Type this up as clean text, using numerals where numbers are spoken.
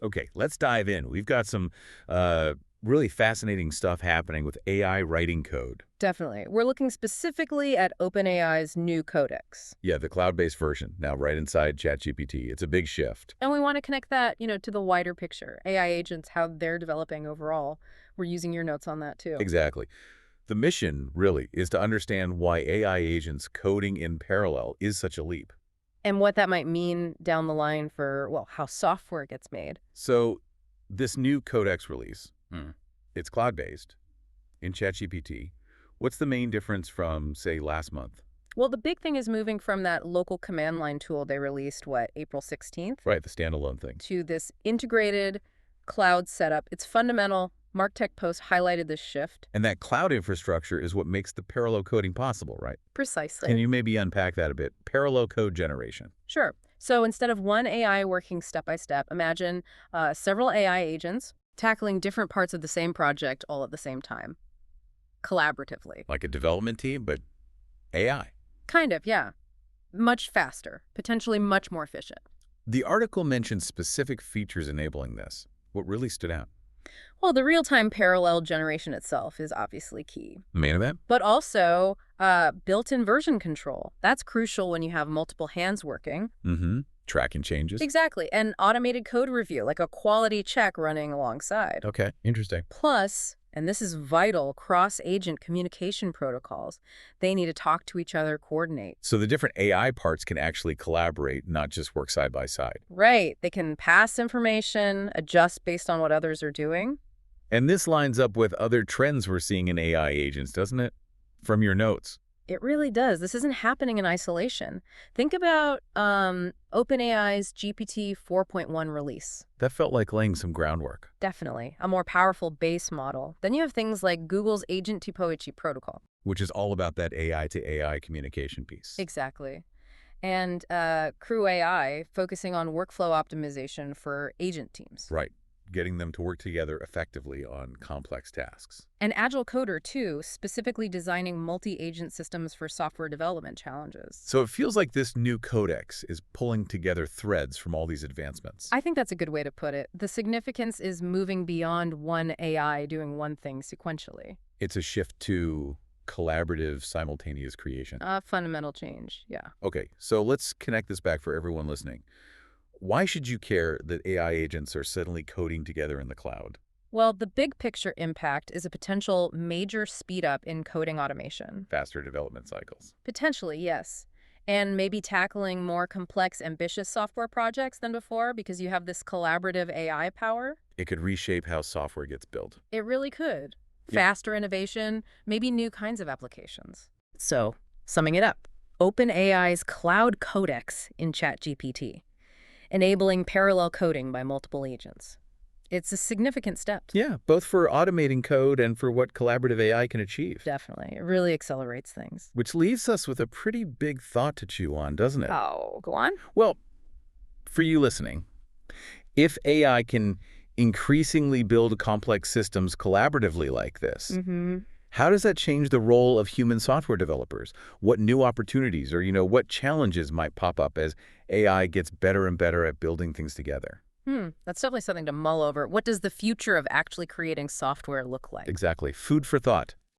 Okay, let's dive in. We've got some really fascinating stuff happening with AI writing code. Definitely. We're looking specifically at OpenAI's new Codex. Yeah, the cloud-based version, now right inside ChatGPT. It's a big shift. And we want to connect that, to the wider picture. AI agents, how they're developing overall. We're using your notes on that too. Exactly. The mission, really, is to understand why AI agents coding in parallel is such a leap. And what that might mean down the line for, well, how software gets made. So this new Codex release, it's cloud-based in ChatGPT. What's the main difference from, say, last month? Well, the big thing is moving from that local command line tool they released, April 16th? Right, the standalone thing. To this integrated cloud setup. It's fundamental. MarkTech Post highlighted this shift. And that cloud infrastructure is what makes the parallel coding possible, right? Precisely. Can you maybe unpack that a bit? Parallel code generation. Sure. So instead of one AI working step by step, imagine several AI agents tackling different parts of the same project all at the same time, collaboratively. Like a development team, but AI. Kind of, yeah. Much faster, potentially much more efficient. The article mentions specific features enabling this. What really stood out? Well, the real-time parallel generation itself is obviously key. Main event? But also built-in version control. That's crucial when you have multiple hands working. Tracking changes. Exactly. And automated code review, like a quality check running alongside. Okay, interesting. Plus, and this is vital, cross-agent communication protocols. They need to talk to each other, coordinate. So the different AI parts can actually collaborate, not just work side by side. Right. They can pass information, adjust based on what others are doing. And this lines up with other trends we're seeing in AI agents, doesn't it? From your notes. It really does. This isn't happening in isolation. Think about OpenAI's GPT 4.1 release. That felt like laying some groundwork. Definitely. A more powerful base model. Then you have things like Google's Agent-to-Poetry protocol. Which is all about that AI to AI communication piece. Exactly. And Crew AI, focusing on workflow optimization for agent teams. Right. Getting them to work together effectively on complex tasks. And Agile Coder, too, specifically designing multi-agent systems for software development challenges. So it feels like this new codex is pulling together threads from all these advancements. I think that's a good way to put it. The significance is moving beyond one AI doing one thing sequentially. It's a shift to collaborative, simultaneous creation. A fundamental change, yeah. Okay, so let's connect this back for everyone listening. Why should you care that AI agents are suddenly coding together in the cloud? Well, the big picture impact is a potential major speed up in coding automation. Faster development cycles. Potentially, yes. And maybe tackling more complex, ambitious software projects than before because you have this collaborative AI power. It could reshape how software gets built. It really could. Yeah. Faster innovation, maybe new kinds of applications. So, summing it up, OpenAI's Cloud Codex in ChatGPT, enabling parallel coding by multiple agents. It's a significant step. Yeah, both for automating code and for what collaborative AI can achieve. Definitely. It really accelerates things. Which leaves us with a pretty big thought to chew on, doesn't it? Oh, go on. Well, for you listening, if AI can increasingly build complex systems collaboratively like this, how does that change the role of human software developers? What new opportunities or, what challenges might pop up as AI gets better and better at building things together? That's definitely something to mull over. What does the future of actually creating software look like? Exactly. Food for thought.